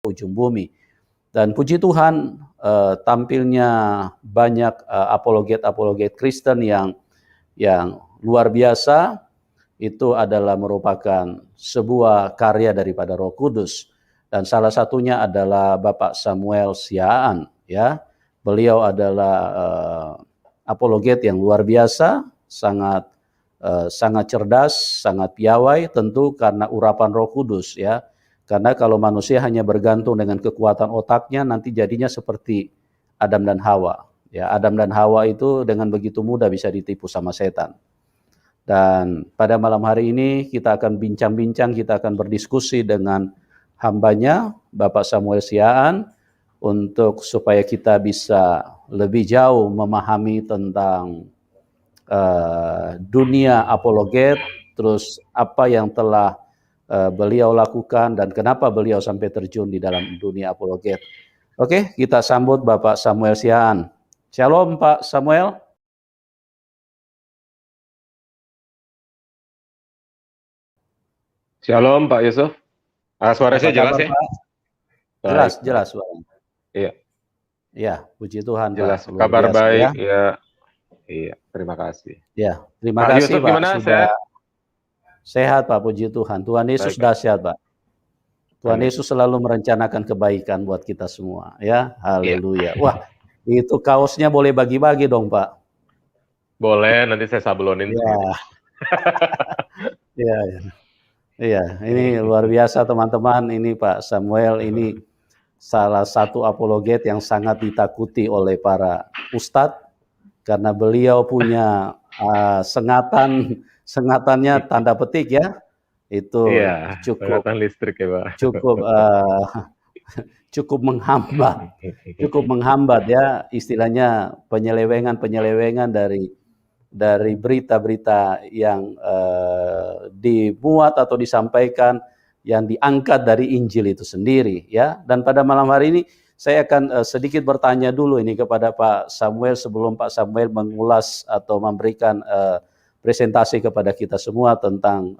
ujung bumi. Dan puji Tuhan, tampilnya banyak apologet Kristen yang luar biasa. Itu adalah merupakan sebuah karya daripada Roh Kudus, dan salah satunya adalah Bapak Samuel Siaan, ya. Beliau adalah apologet yang luar biasa, sangat cerdas, sangat piawai, tentu karena urapan Roh Kudus, ya. Karena kalau manusia hanya bergantung dengan kekuatan otaknya, nanti jadinya seperti Adam dan Hawa. Ya, Adam dan Hawa itu dengan begitu mudah bisa ditipu sama setan. Dan pada malam hari ini kita akan bincang-bincang, kita akan berdiskusi dengan hambanya, Bapak Samuel Siaan, untuk supaya kita bisa lebih jauh memahami tentang dunia apologet, terus apa yang telah beliau lakukan dan kenapa beliau sampai terjun di dalam dunia apologet. Oke, kita sambut Bapak Samuel Siaan. Shalom Pak Samuel. Shalom Pak Yusuf. Suara saya jelas ya? Pak? Jelas suaranya. Iya. Ya, puji Tuhan jelas. Pak. Kabar biasa, baik ya. Iya, terima kasih. Ya, terima Pak kasih Yusuf, Pak. Gimana? Sudah sehat Pak, puji Tuhan. Tuhan Yesus dahsyat Pak. Tuhan Amin. Yesus selalu merencanakan kebaikan buat kita semua, ya. Haleluya. Wah, itu kaosnya boleh bagi-bagi dong Pak. Boleh, nanti saya sablonin. Ya. Iya, ini luar biasa teman-teman. Ini Pak Samuel, ini salah satu apologet yang sangat ditakuti oleh para ustadz, karena beliau punya sengatannya tanda petik ya, itu cukup listrik ya Pak. cukup menghambat ya, istilahnya penyelewengan dari berita-berita yang dibuat atau disampaikan yang diangkat dari Injil itu sendiri, ya. Dan pada malam hari ini saya akan sedikit bertanya dulu ini kepada Pak Samuel sebelum Pak Samuel mengulas atau memberikan presentasi kepada kita semua tentang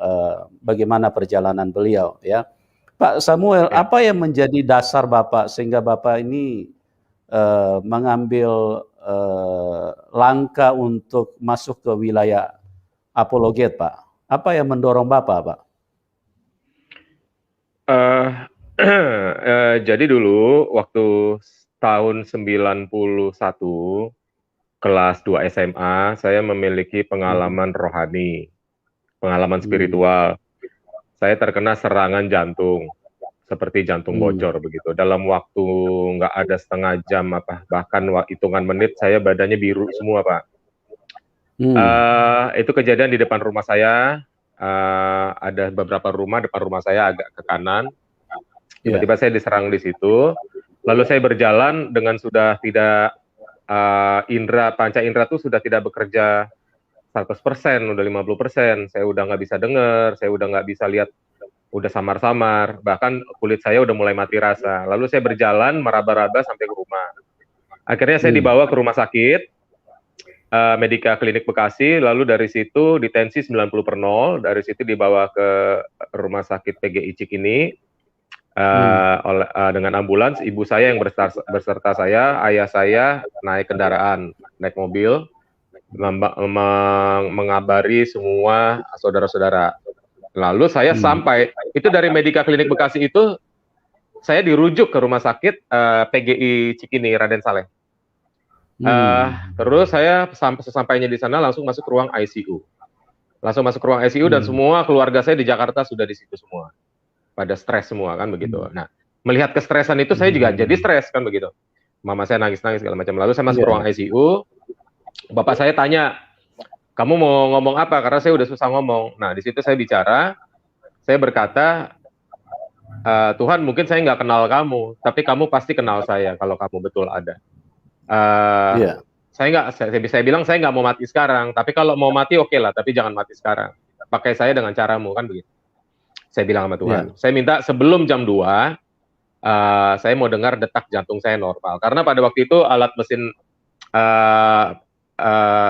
bagaimana perjalanan beliau, ya. Pak Samuel, apa yang menjadi dasar Bapak sehingga Bapak ini mengambil langkah untuk masuk ke wilayah apologet, Pak? Apa yang mendorong Bapak, Pak? Jadi dulu waktu tahun 91 kelas 2 SMA, saya memiliki pengalaman rohani, pengalaman spiritual. Saya terkena serangan jantung, seperti jantung bocor begitu. Dalam waktu nggak ada setengah jam, bahkan hitungan menit, saya badannya biru semua, Pak. Itu kejadian di depan rumah saya. Ada beberapa rumah, depan rumah saya agak ke kanan. Tiba-tiba saya diserang di situ. Lalu saya berjalan dengan sudah tidak panca indera tuh sudah tidak bekerja 100%, udah 50%. Saya udah nggak bisa dengar, saya udah nggak bisa lihat, udah samar-samar, bahkan kulit saya udah mulai mati rasa. Lalu saya berjalan meraba-raba sampai ke rumah. Akhirnya saya dibawa ke rumah sakit, Medika Klinik Bekasi, lalu dari situ ditensi 90/0, dari situ dibawa ke rumah sakit PGI Cikini, dengan ambulans. Ibu saya yang berserta saya, ayah saya naik kendaraan, naik mobil, mengabari semua saudara-saudara. Lalu saya sampai, itu dari Medika Klinik Bekasi itu, saya dirujuk ke rumah sakit PGI Cikini, Raden Saleh. Terus saya sesampainya di sana langsung masuk ruang ICU. Dan semua keluarga saya di Jakarta sudah di situ semua. Pada stres semua kan begitu. Nah, melihat kestresan itu saya juga jadi stres kan begitu. Mama saya nangis-nangis segala macam. Lalu saya masuk ruang ICU. Bapak saya tanya, kamu mau ngomong apa? Karena saya udah susah ngomong. Nah, di situ saya bicara, saya berkata, Tuhan, mungkin saya nggak kenal kamu, tapi kamu pasti kenal saya kalau kamu betul ada. Saya bilang saya nggak mau mati sekarang, tapi kalau mau mati oke lah, tapi jangan mati sekarang. Pakai saya dengan caramu kan begitu. Saya bilang sama Tuhan. Saya minta sebelum jam 2, saya mau dengar detak jantung saya normal. Karena pada waktu itu alat mesin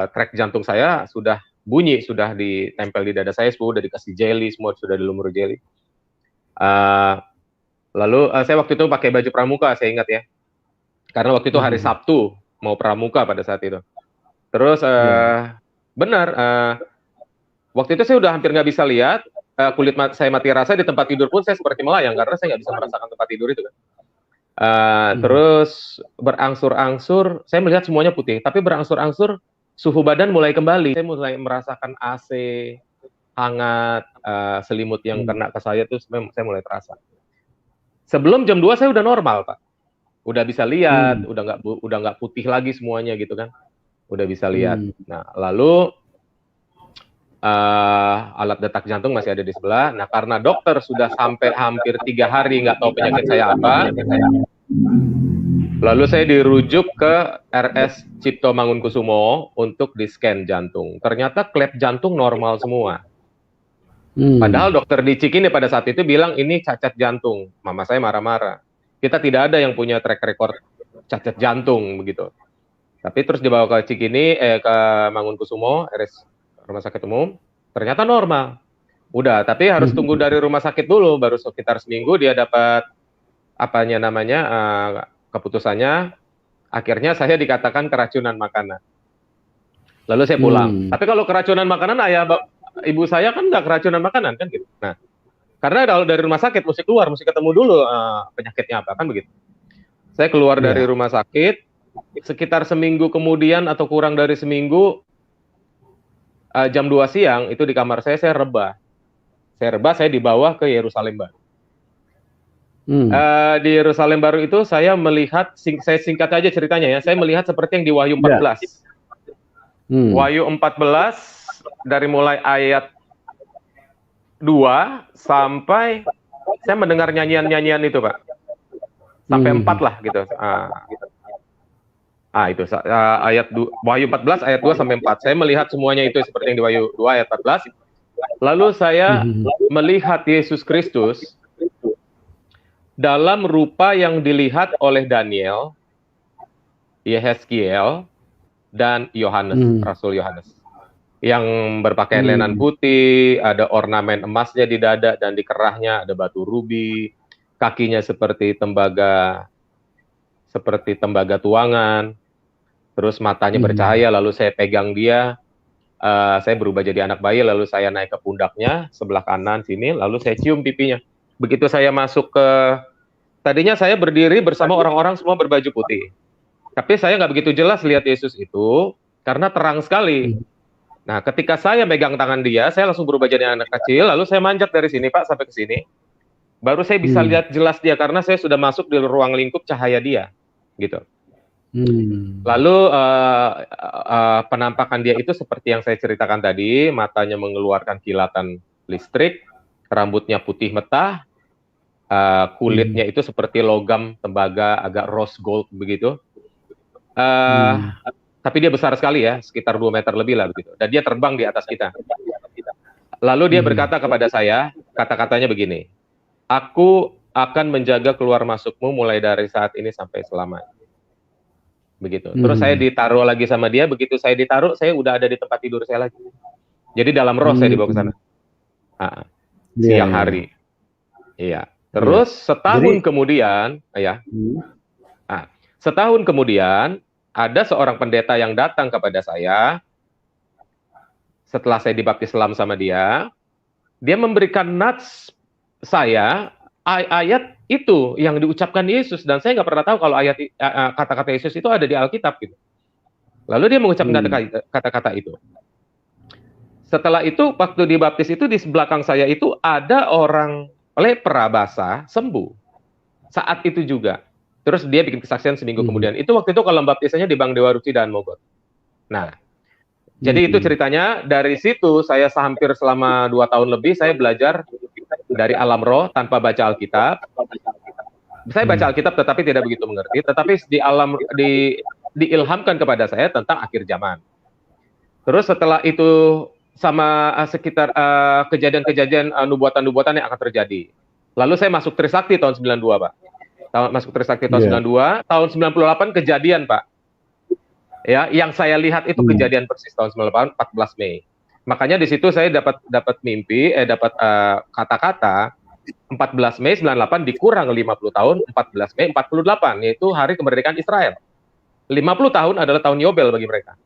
track jantung saya sudah bunyi, sudah ditempel di dada saya, sudah dikasih jelly, semua sudah dilumuri jelly. Lalu saya waktu itu pakai baju pramuka, saya ingat ya. Karena waktu itu hari Sabtu, mau pramuka pada saat itu. Terus benar, waktu itu saya udah hampir nggak bisa lihat, kulit saya mati rasa, di tempat tidur pun saya seperti melayang karena saya nggak bisa merasakan tempat tidur itu kan. Terus berangsur-angsur, saya melihat semuanya putih, tapi berangsur-angsur suhu badan mulai kembali. Saya mulai merasakan AC hangat, selimut yang kena ke saya tuh saya mulai terasa. Sebelum jam 2 saya udah normal, Pak. Udah bisa lihat, udah nggak putih lagi semuanya gitu kan. Udah bisa lihat. Nah, lalu alat detak jantung masih ada di sebelah. Nah, karena dokter sudah sampai hampir 3 hari nggak tahu penyakit saya apa, lalu saya dirujuk ke RS Cipto Mangunkusumo untuk di-scan jantung. Ternyata klep jantung normal semua. Padahal dokter di Cikini pada saat itu bilang ini cacat jantung. Mama saya marah-marah. Kita tidak ada yang punya track record cacat jantung begitu. Tapi terus dibawa ke Cikini, ke Mangunkusumo, RS Rumah Sakit Umum, ternyata normal. Udah, tapi harus tunggu dari rumah sakit dulu, baru sekitar seminggu dia dapat keputusannya. Akhirnya saya dikatakan keracunan makanan. Lalu saya pulang. Tapi kalau keracunan makanan, ibu saya kan nggak keracunan makanan kan gitu. Nah, karena kalau dari rumah sakit mesti keluar, mesti ketemu dulu penyakitnya apa kan begitu. Saya keluar dari rumah sakit, sekitar seminggu kemudian atau kurang dari seminggu, jam 2 siang itu di kamar saya rebah. Saya dibawa ke Yerusalem Baru. Di Yerusalem Baru itu saya melihat, saya singkat aja ceritanya ya, saya melihat seperti yang di Wahyu 14. Wahyu 14 dari mulai ayat 2 sampai saya mendengar nyanyian-nyanyian itu, Pak. Sampai 4 lah gitu. Itu ayat Wahyu 14 ayat 2 sampai 4. Saya melihat semuanya itu seperti yang di Wahyu 2 ayat 14. Lalu saya melihat Yesus Kristus dalam rupa yang dilihat oleh Daniel, Yehezkiel, dan Yohanes, Rasul Yohanes. Yang berpakaian lenan putih, ada ornamen emasnya di dada dan di kerahnya ada batu rubi, kakinya seperti tembaga tuangan. Terus matanya bercahaya, lalu saya pegang dia, saya berubah jadi anak bayi, lalu saya naik ke pundaknya, sebelah kanan sini, lalu saya cium pipinya. Begitu saya masuk tadinya saya berdiri bersama orang-orang semua berbaju putih. Tapi saya nggak begitu jelas lihat Yesus itu, karena terang sekali. Nah, ketika saya megang tangan dia, saya langsung berubah jadi anak kecil, lalu saya manjat dari sini, Pak, sampai ke sini. Baru saya bisa lihat jelas dia, karena saya sudah masuk di ruang lingkup cahaya dia, gitu. Lalu penampakan dia itu seperti yang saya ceritakan tadi, matanya mengeluarkan kilatan listrik, rambutnya putih metah, kulitnya itu seperti logam tembaga agak rose gold begitu. Tapi dia besar sekali ya, sekitar 2 meter lebih lah begitu. Dan dia terbang di atas kita. Lalu dia berkata kepada saya, kata-katanya begini, "Aku akan menjaga keluar masukmu mulai dari saat ini sampai selamanya." Begitu. Terus saya ditaruh lagi sama dia, begitu saya ditaruh, saya udah ada di tempat tidur saya lagi. Jadi dalam roh saya dibawa ke sana. Siang hari. Iya. Terus setahun kemudian, setahun kemudian ada seorang pendeta yang datang kepada saya setelah saya dibaptis Islam sama dia. Dia memberikan nats saya ayat itu yang diucapkan Yesus, dan saya nggak pernah tahu kalau ayat kata-kata Yesus itu ada di Alkitab gitu. Lalu dia mengucapkan kata-kata itu. Setelah itu waktu dibaptis itu di belakang saya itu ada orang lepra basah sembuh saat itu juga. Terus dia bikin kesaksian seminggu kemudian. Itu waktu itu kalau baptisannya di Bank Dewa Ruci dan Mogot. Nah, jadi itu ceritanya. Dari situ saya hampir selama 2 tahun lebih saya belajar dari alam roh tanpa baca Alkitab. Saya baca Alkitab tetapi tidak begitu mengerti, tetapi diilhamkan kepada saya tentang akhir zaman. Terus setelah itu sama sekitar kejadian-kejadian nubuatan-nubuatan yang akan terjadi. Lalu saya masuk Trisakti tahun 92, Pak. Masuk Trisakti tahun 92, tahun 98 kejadian, Pak. Ya, yang saya lihat itu kejadian persis tahun 98, 14 Mei. Makanya di situ saya dapat mimpi, dapat kata-kata 14 Mei 98 dikurang 50 tahun, 14 Mei 48, yaitu hari kemerdekaan Israel. 50 tahun adalah tahun Yobel bagi mereka.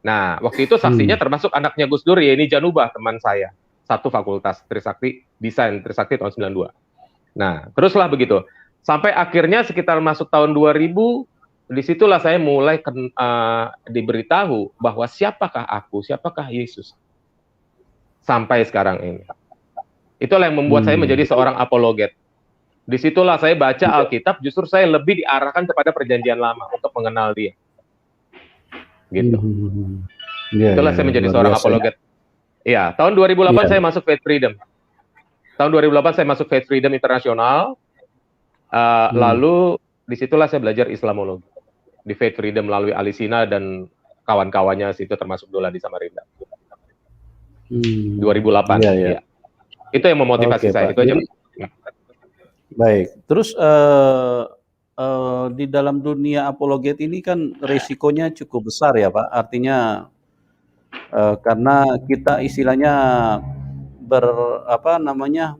Nah, waktu itu saksinya termasuk anaknya Gus Dur, Yeni Janubah, teman saya. Satu fakultas Trisakti, Desain Trisakti tahun 92. Nah, teruslah begitu. Sampai akhirnya sekitar masuk tahun 2000, disitulah saya mulai diberitahu bahwa siapakah aku, siapakah Yesus. Sampai sekarang ini. Itulah yang membuat saya menjadi seorang apologet. Disitulah saya baca Alkitab, justru saya lebih diarahkan kepada perjanjian lama untuk mengenal dia. Gitu. Itulah saya menjadi seorang apologet. Iya, tahun 2008 saya masuk Faith Freedom. Tahun 2008 saya masuk Faith Freedom Internasional. Lalu disitulah saya belajar Islamologi di Faith Freedom melalui Alisina dan kawan-kawannya, situ termasuk Dola di Samarinda. 2008. Ya. Itu yang memotivasi saya. Itu aja. Baik. Terus di dalam dunia apologet ini kan risikonya cukup besar ya Pak. Artinya karena kita istilahnya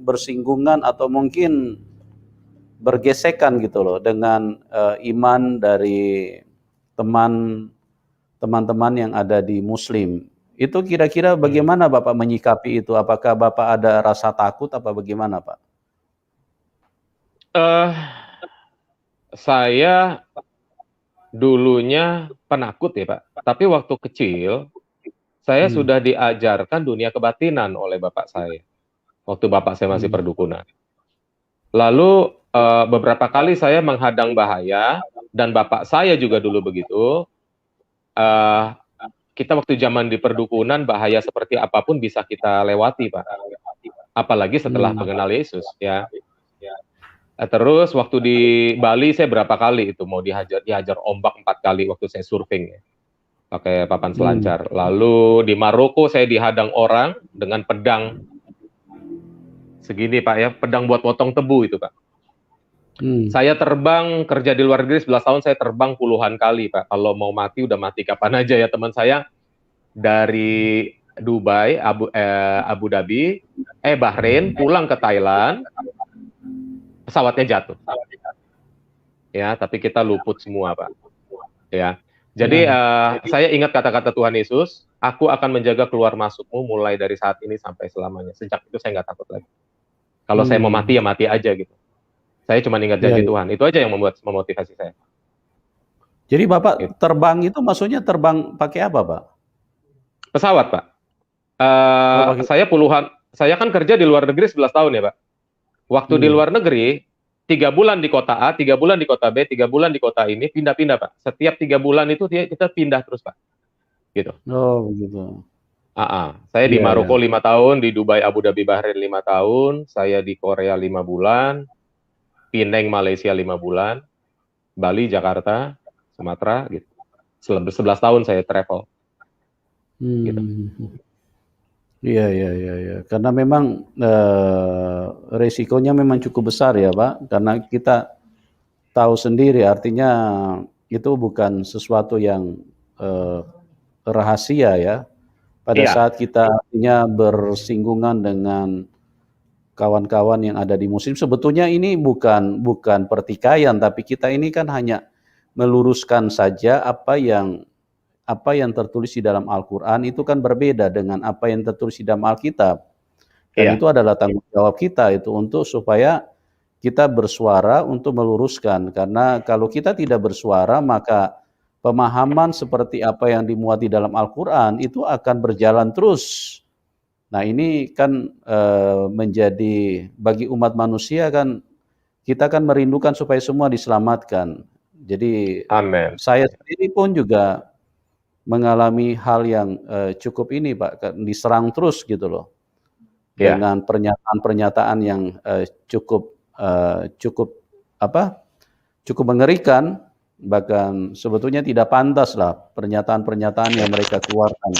bersinggungan atau mungkin bergesekan gitu loh dengan iman dari teman-teman yang ada di Muslim. Itu kira-kira bagaimana Bapak menyikapi itu? Apakah Bapak ada rasa takut apa bagaimana Pak? Saya dulunya penakut ya Pak. Tapi waktu kecil saya sudah diajarkan dunia kebatinan oleh bapak saya. Waktu bapak saya masih perdukunan. Lalu beberapa kali saya menghadang bahaya, dan bapak saya juga dulu begitu. Kita waktu zaman di perdukunan, bahaya seperti apapun bisa kita lewati, Pak. Apalagi setelah mengenal Yesus, ya. Terus waktu di Bali saya berapa kali itu mau dihajar ombak 4 kali waktu saya surfing, ya, pakai papan selancar. Lalu di Maroko saya dihadang orang dengan pedang segini, Pak, ya, pedang buat potong tebu itu, Pak. Saya terbang kerja di luar negeri 11 tahun, saya terbang puluhan kali, Pak. Kalau mau mati udah mati kapan aja ya. Teman saya dari Dubai, Abu Dhabi, Bahrain, pulang ke Thailand, pesawatnya jatuh. Ya, tapi kita luput semua, Pak. Ya. Jadi saya ingat kata-kata Tuhan Yesus, aku akan menjaga keluar masukmu mulai dari saat ini sampai selamanya. Sejak itu saya nggak takut lagi. Kalau saya mau mati ya mati aja gitu. Saya cuma ingat janji Tuhan. Itu aja yang memotivasi saya. Jadi Bapak terbang itu maksudnya terbang pakai apa, Pak? Pesawat, Pak. Saya kan kerja di luar negeri 11 tahun ya, Pak. Waktu di luar negeri, 3 bulan di kota A, 3 bulan di kota B, 3 bulan di kota ini, pindah-pindah, Pak. Setiap 3 bulan itu kita pindah terus, Pak. Gitu. Oh, begitu. Saya di Maroko 5 tahun, di Dubai, Abu Dhabi, Bahrain 5 tahun, saya di Korea 5 bulan, Penang, Malaysia 5 bulan, Bali, Jakarta, Sumatera, gitu. 11 tahun saya travel. Gitu. Iya. Karena memang resikonya memang cukup besar ya, Pak. Karena kita tahu sendiri, artinya itu bukan sesuatu yang rahasia ya. Pada saat kita artinya bersinggungan dengan kawan-kawan yang ada di Muslim, sebetulnya ini bukan pertikaian, tapi kita ini kan hanya meluruskan saja apa yang tertulis di dalam Al-Quran itu kan berbeda dengan apa yang tertulis di dalam Alkitab. Dan itu adalah tanggung jawab kita itu untuk supaya kita bersuara untuk meluruskan. Karena kalau kita tidak bersuara, maka pemahaman seperti apa yang dimuat di dalam Al-Quran itu akan berjalan terus. Nah ini kan menjadi bagi umat manusia kan, kita kan merindukan supaya semua diselamatkan. Jadi Amen. Saya sendiri pun juga mengalami hal yang cukup ini Pak, diserang terus gitu loh. Dengan pernyataan-pernyataan yang cukup mengerikan, bahkan sebetulnya tidak pantas lah pernyataan-pernyataan yang mereka keluarkan.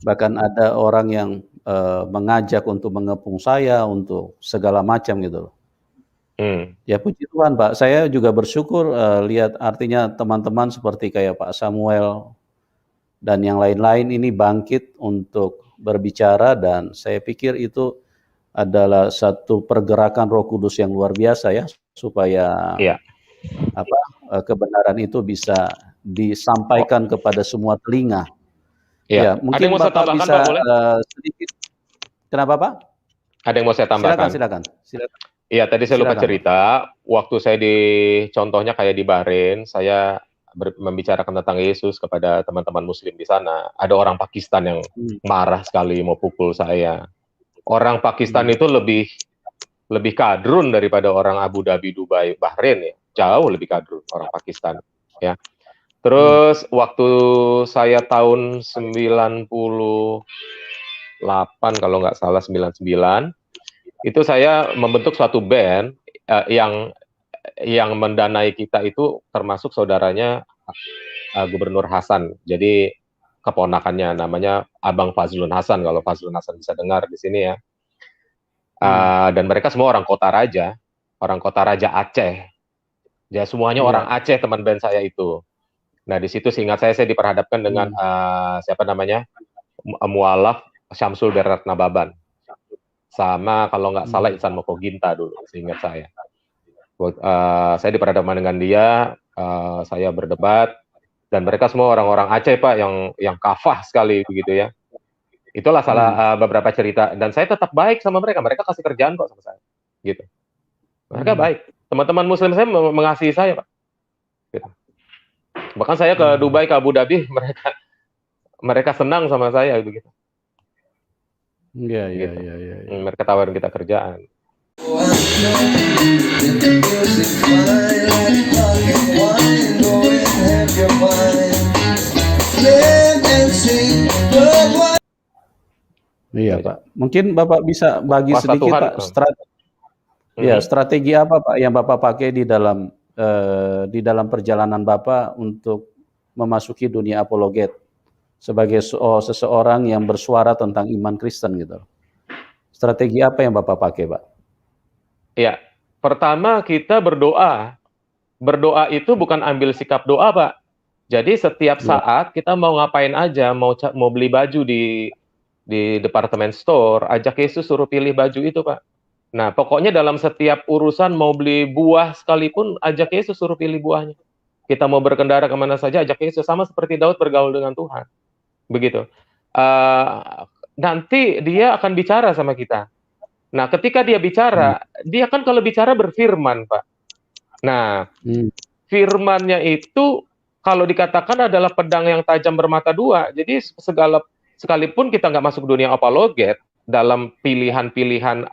Bahkan ada orang yang mengajak untuk mengepung saya untuk segala macam gitu loh. Ya puji Tuhan Pak, saya juga bersyukur lihat artinya teman-teman seperti kayak Pak Samuel dan yang lain-lain ini bangkit untuk berbicara, dan saya pikir itu adalah satu pergerakan Roh Kudus yang luar biasa ya, supaya Iya. kebenaran itu bisa disampaikan kepada semua telinga. Iya. Ya, Ada yang mungkin mau saya Bapak tambahkan, bisa Pak, boleh? sedikit. Kenapa, Pak? Ada yang mau saya Silakan, tambahkan. silakan. Silakan. Iya, tadi saya lupa Silakan, Pak. cerita, waktu saya contohnya kayak di Bahrain, saya membicarakan tentang Yesus kepada teman-teman muslim di sana. Ada orang Pakistan yang marah sekali mau pukul saya. Orang Pakistan itu lebih kadrun daripada orang Abu Dhabi, Dubai, Bahrain ya. Jauh lebih kadrun orang Pakistan, ya. Terus waktu saya tahun 98 kalau nggak salah 99, itu saya membentuk suatu band yang mendanai kita itu termasuk saudaranya Gubernur Hasan. Jadi keponakannya namanya Abang Fazlun Hasan, kalau Fazlun Hasan bisa dengar di sini ya. Dan mereka semua orang Kota Raja Aceh. Ya semuanya orang Aceh, teman band saya itu. Nah di situ seingat saya diperhadapkan dengan siapa namanya, mualaf Syamsul Berat Nababan, sama kalau nggak salah Ihsan Mokoginta dulu, seingat saya. Saya diperhadapkan dengan dia, saya berdebat, dan mereka semua orang-orang Aceh, Pak, yang kafah sekali begitu ya. Itulah salah beberapa cerita, dan saya tetap baik sama mereka. Mereka kasih kerjaan kok sama saya, gitu. Mereka baik. Teman-teman Muslim saya mengasihi saya, Pak. Gitu. Bahkan saya ke Dubai, ke Abu Dhabi, mereka senang sama saya, begitu. Iya. Mereka tawarin kita kerjaan. Iya, Pak. Mungkin Bapak bisa bagi Kuasa sedikit, Tuhan, Pak, strategi apa, Pak, yang Bapak pakai di dalam perjalanan Bapak untuk memasuki dunia apologet sebagai seseorang yang bersuara tentang iman Kristen gitu. Strategi apa yang Bapak pakai, Pak? Iya, pertama kita berdoa. Berdoa itu bukan ambil sikap doa, Pak. Jadi setiap saat kita mau ngapain aja, mau beli baju di departemen store, ajak Yesus suruh pilih baju itu, Pak. Nah, pokoknya dalam setiap urusan mau beli buah sekalipun, ajak Yesus suruh pilih buahnya. Kita mau berkendara kemana saja, ajak Yesus. Sama seperti Daud bergaul dengan Tuhan. Begitu. Nanti dia akan bicara sama kita. Nah, ketika dia bicara, dia kan kalau bicara berfirman, Pak. Nah, firmannya itu kalau dikatakan adalah pedang yang tajam bermata dua. Jadi sekalipun kita nggak masuk dunia apologet, dalam pilihan-pilihan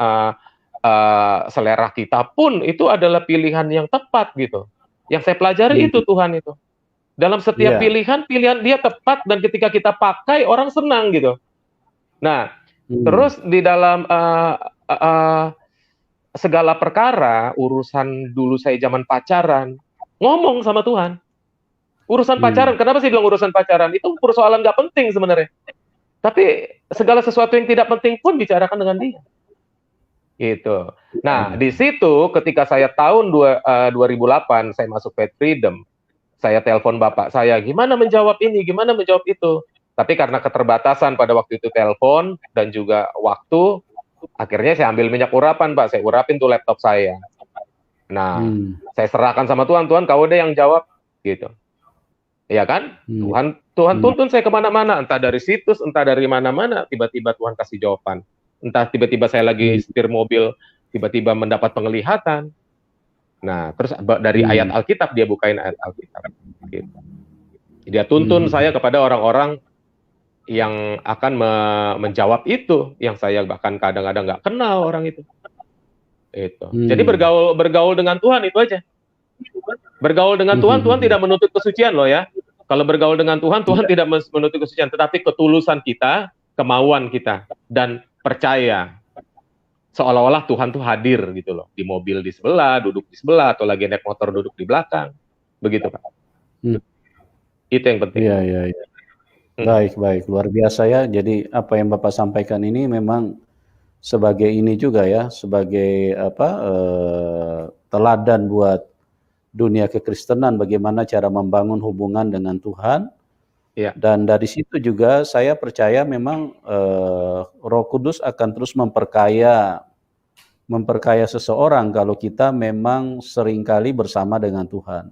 selera kita pun itu adalah pilihan yang tepat gitu. Yang saya pelajari itu Tuhan itu. Dalam setiap pilihan dia tepat, dan ketika kita pakai orang senang gitu. Nah, terus di dalam segala perkara, urusan dulu saya zaman pacaran, ngomong sama Tuhan. Urusan pacaran, kenapa sih bilang urusan pacaran? Itu persoalan nggak penting sebenarnya. Tapi segala sesuatu yang tidak penting pun bicarakan dengan dia. Gitu. Nah, di situ ketika saya tahun 2008, saya masuk Faith Freedom, saya telepon bapak saya, gimana menjawab ini, gimana menjawab itu. Tapi karena keterbatasan pada waktu itu telepon dan juga waktu, akhirnya saya ambil minyak urapan, Pak. Saya urapin tuh laptop saya. Nah, saya serahkan sama Tuhan, Tuhan kau deh yang jawab, gitu. Iya kan? Tuhan tuntun saya kemana-mana, entah dari situs, entah dari mana-mana, tiba-tiba Tuhan kasih jawaban. Entah tiba-tiba saya lagi setir mobil, tiba-tiba mendapat penglihatan. Nah, terus dari ayat Alkitab dia bukain ayat Alkitab. Gitu. Dia tuntun saya kepada orang-orang yang akan menjawab itu, yang saya bahkan kadang-kadang nggak kenal orang itu. Jadi bergaul dengan Tuhan itu aja. Bergaul dengan Tuhan, Tuhan tidak menuntut kesucian loh ya. Kalau bergaul dengan Tuhan, Tuhan tidak menuntut kesucian, tetapi ketulusan kita, kemauan kita, dan percaya. Seolah-olah Tuhan tuh hadir gitu loh, di mobil di sebelah, duduk di sebelah, atau lagi naik motor duduk di belakang. Begitu, Pak. Itu yang penting. Iya. Baik, luar biasa ya. Jadi apa yang Bapak sampaikan ini memang sebagai ini juga ya, sebagai teladan buat dunia kekristenan, bagaimana cara membangun hubungan dengan Tuhan. Ya. Dan dari situ juga saya percaya memang Roh Kudus akan terus memperkaya memperkaya seseorang kalau kita memang seringkali bersama dengan Tuhan.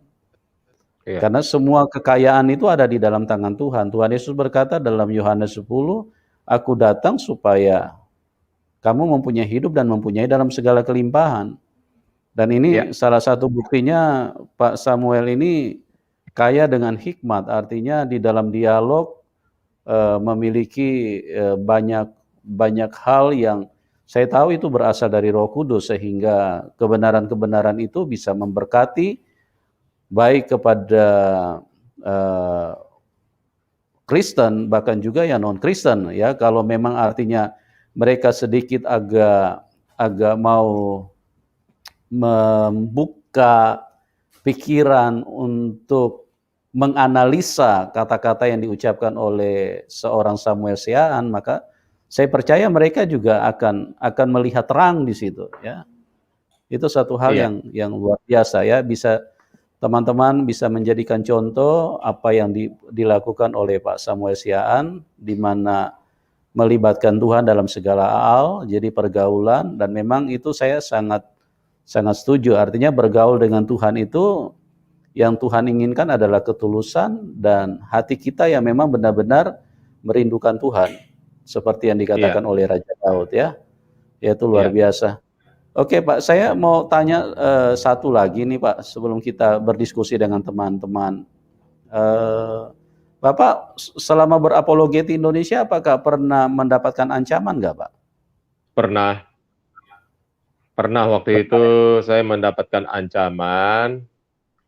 Iya. Karena semua kekayaan itu ada di dalam tangan Tuhan. Tuhan Yesus berkata dalam Yohanes 10, aku datang supaya kamu mempunyai hidup dan mempunyai dalam segala kelimpahan. Dan ini salah satu buktinya Pak Samuel ini kaya dengan hikmat, artinya di dalam dialog memiliki banyak hal yang saya tahu itu berasal dari Roh Kudus, sehingga kebenaran-kebenaran itu bisa memberkati baik kepada Kristen bahkan juga yang non Kristen ya. Kalau memang artinya mereka sedikit agak mau membuka pikiran untuk menganalisa kata-kata yang diucapkan oleh seorang Samuel Siaan, maka saya percaya mereka juga akan melihat terang di situ ya. Itu satu hal yang luar biasa ya, bisa teman-teman bisa menjadikan contoh apa yang dilakukan oleh Pak Samuel Siaan, di mana melibatkan Tuhan dalam segala hal, jadi pergaulan, dan memang itu saya sangat setuju. Artinya bergaul dengan Tuhan itu yang Tuhan inginkan adalah ketulusan dan hati kita yang memang benar-benar merindukan Tuhan, seperti yang dikatakan oleh Raja Daud ya. Yaitu luar biasa. Oke Pak, saya mau tanya satu lagi nih Pak, sebelum kita berdiskusi dengan teman-teman. Bapak selama berapologeti Indonesia apakah pernah mendapatkan ancaman nggak Pak? Pernah waktu itu saya mendapatkan ancaman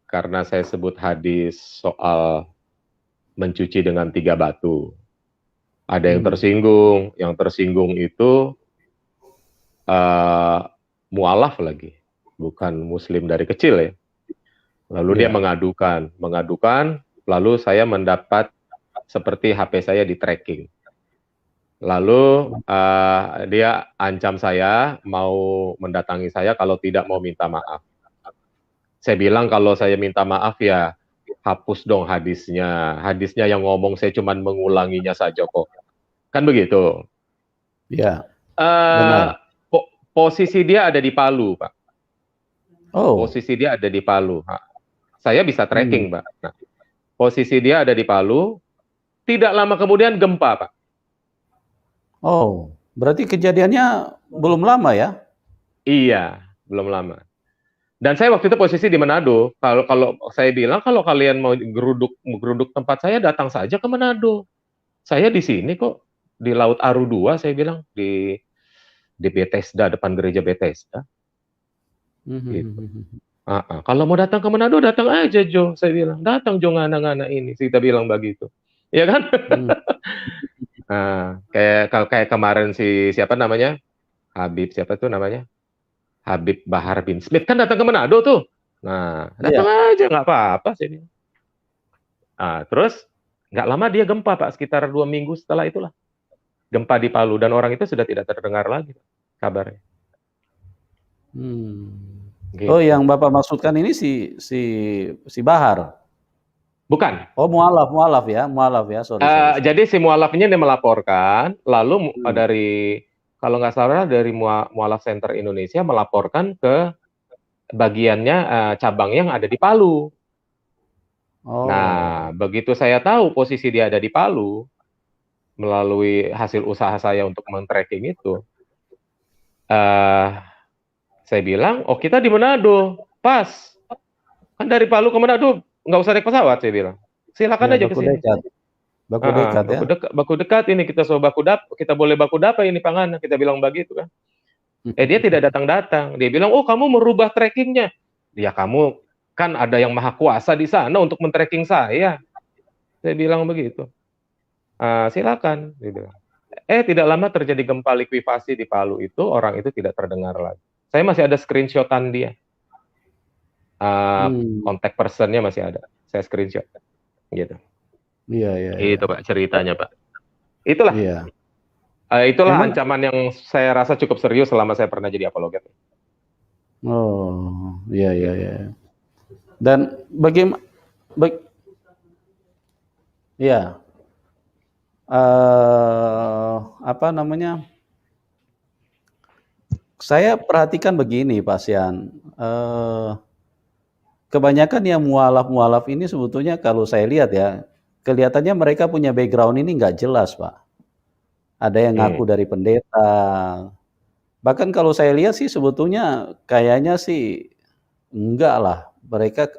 karena saya sebut hadis soal mencuci dengan 3 batu. Ada yang tersinggung itu mualaf lagi, bukan muslim dari kecil ya. Lalu dia mengadukan, lalu saya mendapat seperti HP saya di tracking. Lalu dia ancam saya, mau mendatangi saya kalau tidak mau minta maaf. Saya bilang kalau saya minta maaf ya hapus dong hadisnya. Hadisnya yang ngomong saya cuma mengulanginya saja kok. Kan begitu. Iya. Benar. Posisi dia ada di Palu, Pak. Oh. Posisi dia ada di Palu. Saya bisa tracking, Pak. Nah, posisi dia ada di Palu. Tidak lama kemudian gempa, Pak. Oh, berarti kejadiannya belum lama ya? Iya, belum lama. Dan saya waktu itu posisi di Manado. Kalau saya bilang kalau kalian mau geruduk tempat saya, datang saja ke Manado. Saya di sini kok, di Laut Aru 2, saya bilang di Bethesda, depan gereja Bethesda. Gitu. Kalau mau datang ke Manado, datang aja Jo, saya bilang. Datang Jo ngana-ngana ini, kita bilang begitu. Ya kan? Kayak kemarin siapa namanya? Habib siapa tuh namanya? Habib Bahar bin Smith kan datang ke Manado tuh. Nah, datang aja nggak apa-apa sih. Terus nggak lama dia gempa Pak, sekitar 2 minggu setelah itulah gempa di Palu, dan orang itu sudah tidak terdengar lagi kabarnya. Gitu. Oh, yang Bapak maksudkan ini si Bahar? Bukan. Oh, mualaf ya. Sorry. Jadi si mualafnya dia melaporkan, lalu dari kalau nggak salah dari Mualaf Center Indonesia melaporkan ke bagiannya cabang yang ada di Palu. Nah, begitu saya tahu posisi dia ada di Palu, melalui hasil usaha saya untuk men-tracking itu, saya bilang, oh kita di Manado, pas. Kan dari Palu ke Manado nggak usah naik pesawat, saya bilang. Silakan aja ke sini. Baku dekat ini, kita kita boleh baku dapa ini pangan, kita bilang begitu kan. Dia tidak datang-datang. Dia bilang, oh kamu merubah trackingnya. Ya kamu kan ada yang maha kuasa di sana untuk men-tracking saya. Saya bilang begitu. Silakan. Dia bilang. Tidak lama terjadi gempa likuifasi di Palu itu, orang itu tidak terdengar lagi. Saya masih ada screenshotan dia. Kontak personnya masih ada. Saya screenshot. Gitu. Iya. Itu Pak ceritanya Pak. Itulah. Itulah ancaman yang saya rasa cukup serius selama saya pernah jadi apologet. Oh, iya. Dan bagaimana? Apa namanya? Saya perhatikan begini, Pak Sian, kebanyakan yang mualaf-mualaf ini sebetulnya kalau saya lihat ya, kelihatannya mereka punya background ini nggak jelas, Pak. Ada yang ngaku dari pendeta, bahkan kalau saya lihat sih sebetulnya kayaknya sih enggak lah, mereka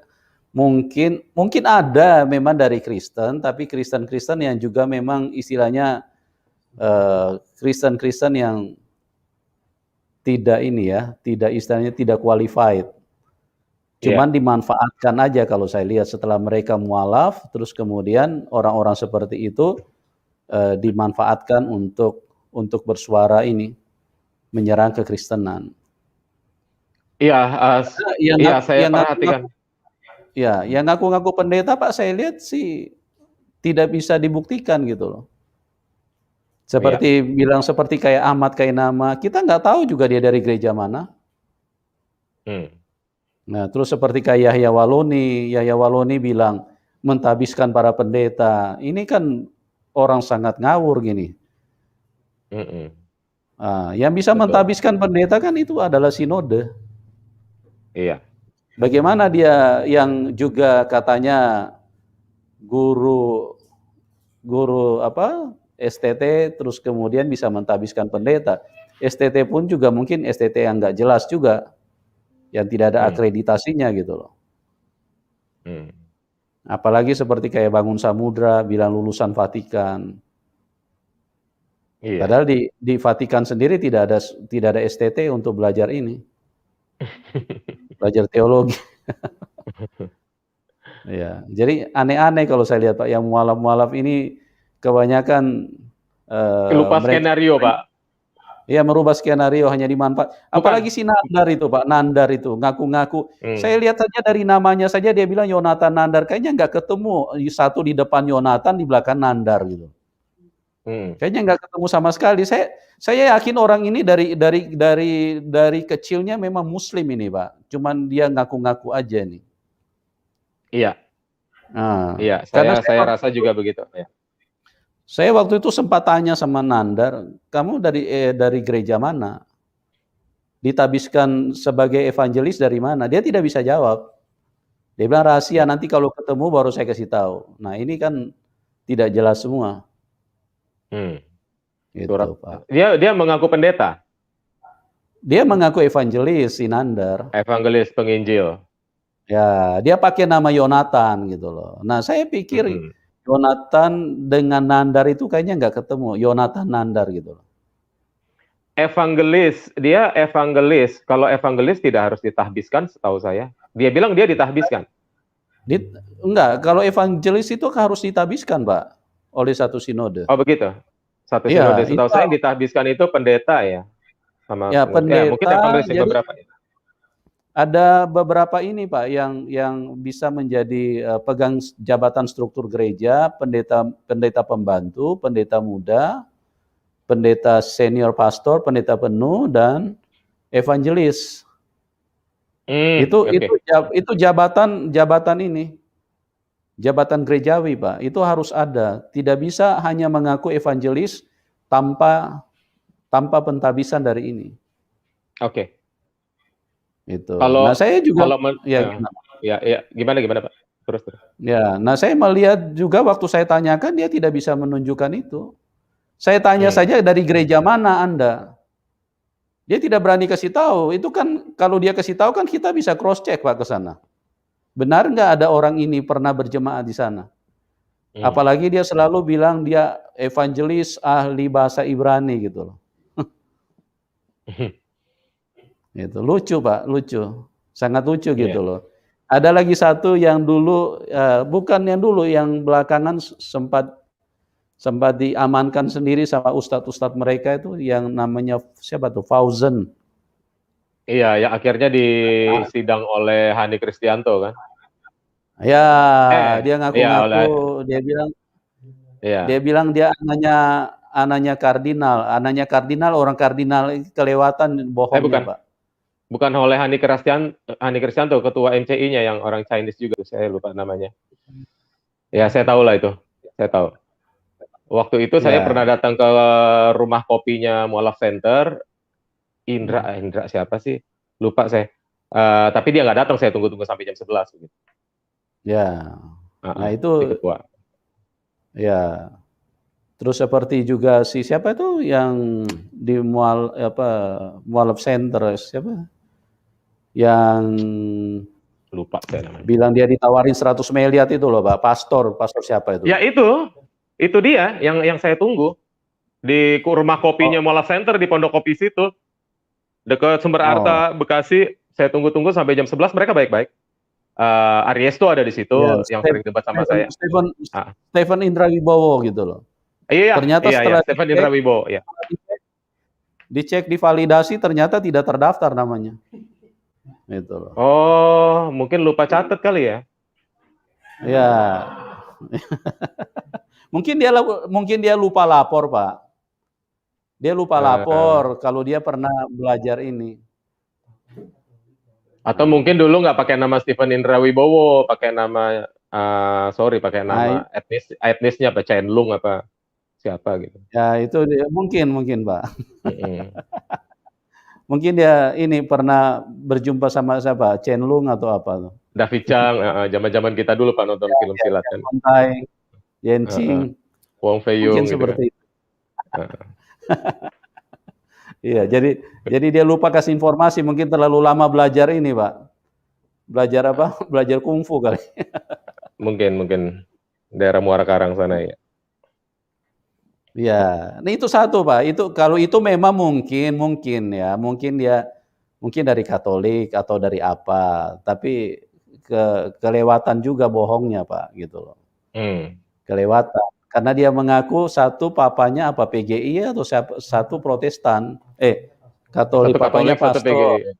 mungkin ada memang dari Kristen, tapi Kristen-Kristen yang juga memang istilahnya, Kristen-Kristen yang tidak ini ya, tidak istilahnya tidak qualified. Iya. Cuman dimanfaatkan aja kalau saya lihat setelah mereka mualaf, terus kemudian orang-orang seperti itu, dimanfaatkan untuk bersuara ini, menyerang kekristenan. Iya, Yang iya saya yang perhatikan. ya, yang ngaku-ngaku pendeta Pak, saya lihat sih tidak bisa dibuktikan gitu loh. Seperti bilang seperti kayak Ahmad Kainama, kita nggak tahu juga dia dari gereja mana. Nah, terus seperti kayak Yahya Waloni bilang mentahbiskan para pendeta. Ini kan orang sangat ngawur gini. Yang bisa Betul. mentahbiskan pendeta kan itu adalah sinode. Iya. Bagaimana dia yang juga katanya guru STT, terus kemudian bisa mentahbiskan pendeta. STT pun juga mungkin STT yang nggak jelas juga, yang tidak ada akreditasinya gitu loh. Apalagi seperti kayak Bangun Samudra bilang lulusan Vatikan. Iya. Padahal di Vatikan sendiri tidak ada STT untuk belajar ini. Belajar teologi. Ya, jadi aneh-aneh kalau saya lihat Pak, yang mualaf-mualaf ini kebanyakan Lupa skenario, Pak. Iya, merubah skenario hanya dimanfaat. Apalagi si Nandar itu, Pak. Nandar itu ngaku-ngaku. Saya lihat saja dari namanya saja dia bilang Yonatan Nandar. Kayaknya nggak ketemu satu di depan Yonatan, di belakang Nandar gitu. Kayaknya nggak ketemu sama sekali. Saya yakin orang ini dari kecilnya memang Muslim ini, Pak. Cuman dia ngaku-ngaku aja nih. Iya. Iya, Karena saya rasa juga begitu. Ya. Saya waktu itu sempat tanya sama Nandar, kamu dari gereja mana? Ditabiskan sebagai evangelis dari mana? Dia tidak bisa jawab. Dia bilang rahasia, nanti kalau ketemu baru saya kasih tahu. Nah, ini kan tidak jelas semua. Gitu, Pak. Dia mengaku pendeta. Dia mengaku evangelis, si Nandar. Evangelis penginjil. Ya, dia pakai nama Yonatan gitu loh. Nah, saya pikir Yonatan dengan Nandar itu kayaknya nggak ketemu. Yonatan Nandar gitu loh. Evangelis, dia evangelis. Kalau evangelis tidak harus ditahbiskan setahu saya. Dia bilang dia ditahbiskan. Enggak, kalau evangelis itu harus ditahbiskan, Pak, oleh satu sinode. Oh begitu? Satu sinode. Setahu saya yang ditahbiskan itu pendeta ya. Sama ya, pendeta, mungkin evangelis yang beberapa ya. Ada beberapa ini Pak yang bisa menjadi pegang jabatan struktur gereja, pendeta pembantu, pendeta muda, pendeta senior pastor, pendeta penuh, dan evangelis. Itu jabatan ini, jabatan gerejawi Pak. Itu harus ada. Tidak bisa hanya mengaku evangelis tanpa pentahbisan dari ini. Oke. Itu. Nah, saya juga gimana Pak? Terus. Ya, nah saya melihat juga waktu saya tanyakan dia tidak bisa menunjukkan itu. Saya tanya saja dari gereja mana Anda? Dia tidak berani kasih tahu. Itu kan kalau dia kasih tahu kan kita bisa cross check Pak ke sana. Benar nggak ada orang ini pernah berjemaat di sana? Apalagi dia selalu bilang dia evangelis ahli bahasa Ibrani gitu loh. Itu lucu Pak, lucu, sangat lucu gitu loh. Ada lagi satu yang dulu, bukan yang dulu, yang belakangan sempat diamankan sendiri sama ustadz-ustadz mereka itu, yang namanya siapa tuh, Fauzan. Iya, yang akhirnya disidang oleh Hani Kristianto kan? Ya, dia ngaku-ngaku, dia bilang dia anaknya kardinal, orang kardinal kelewatan bohongnya Pak. Bukan oleh Hani Kristianto, ketua MCI-nya yang orang Chinese juga, saya lupa namanya. Ya, saya tahu lah itu. Saya tahu. Waktu itu saya pernah datang ke rumah kopinya Mualaf Center. Indra siapa sih? Lupa saya. Tapi dia nggak datang, saya tunggu-tunggu sampai jam 11 gitu. Ya. Nah, Si itu ketua. ya. Terus seperti juga si siapa itu yang di Mualaf Center siapa? Yang Lupa saya namanya. bilang dia ditawarin 100 miliar itu loh, Pak. Pastor siapa itu? Ya itu dia yang saya tunggu di rumah kopinya Mualaf Center di Pondok Kopi situ, dekat Sumber Arta Bekasi. Saya tunggu-tunggu sampai jam 11, mereka baik-baik. Ariesto ada di situ, Ya, yang sering debat sama saya. Stephen Indra Wibowo gitu loh. Iya, ternyata setelah Stephen Indra Wibowo, ya. Dicek divalidasi ternyata tidak terdaftar namanya. Itu loh. Oh, mungkin lupa catat kali ya. Ya. mungkin dia lupa lapor, Pak. Dia lupa lapor kalau dia pernah belajar ini. Atau mungkin dulu nggak pakai nama Stephen Indra Wibowo, pakai nama pakai nama etnisnya apa, Chen Lung apa siapa gitu. Ya itu dia, mungkin Pak. Mungkin dia ini pernah berjumpa sama siapa? Chen Lung atau apa tuh? David Chang, zaman-zaman kita dulu Pak nonton film silat kan. Montai, Yenching, Wong Fei Yung mungkin gitu seperti kan. itu. Iya, jadi dia lupa kasih informasi, mungkin terlalu lama belajar ini, Pak. Belajar apa? Belajar kungfu kali. mungkin daerah Muara Karang sana ya. Ya, nah itu satu Pak. Itu kalau itu memang mungkin dari Katolik atau dari apa, tapi kelewatan juga bohongnya Pak, gitu loh. Kelewatan. Karena dia mengaku satu papanya apa PGI atau satu Protestan, Katolik, satu papanya Katolik, satu PGI.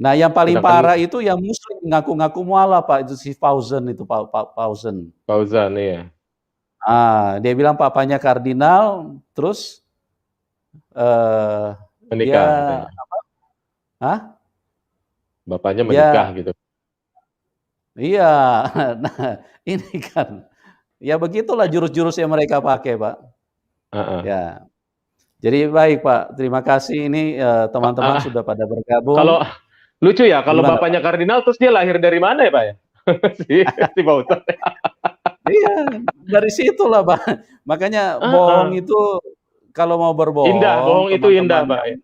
Nah yang paling parah itu yang Muslim ngaku-ngaku mualaf Pak, itu si Fauzan itu Fauzan, iya. Dia bilang papanya kardinal, terus menikah. Bapaknya menikah gitu. Iya, nah ini kan, ya begitulah jurus-jurus yang mereka pakai Pak. Ya, jadi baik Pak, terima kasih ini teman-teman sudah pada bergabung. Kalau lucu ya, kalau bapaknya kardinal terus dia lahir dari mana ya Pak ya? si Bautan. Iya, dari situlah Pak. Makanya bohong itu kalau mau berbohong. Indah, bohong itu indah Pak.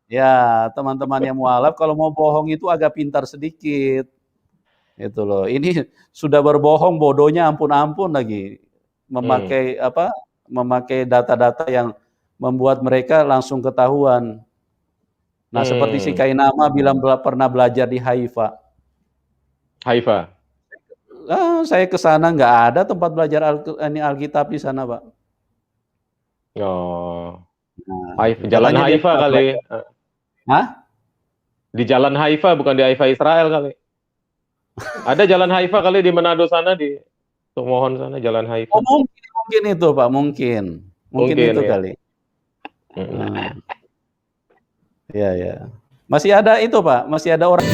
Ya, teman-teman yang mualaf kalau mau bohong itu agak pintar sedikit. Itu loh. Ini sudah berbohong bodohnya ampun-ampun lagi. Memakai data-data yang membuat mereka langsung ketahuan. Nah, seperti si Kainama bilang pernah belajar di Haifa. Saya ke sana nggak ada tempat belajar Alkitab di sana, Pak. Jalan Haifa kali. Di Jalan Haifa, bukan di Haifa Israel kali. Ada Jalan Haifa kali di Manado sana, di Tomohon sana, Jalan Haifa. Mungkin itu Pak, mungkin itu ya. Kali. Ya. Masih ada itu Pak, masih ada orang.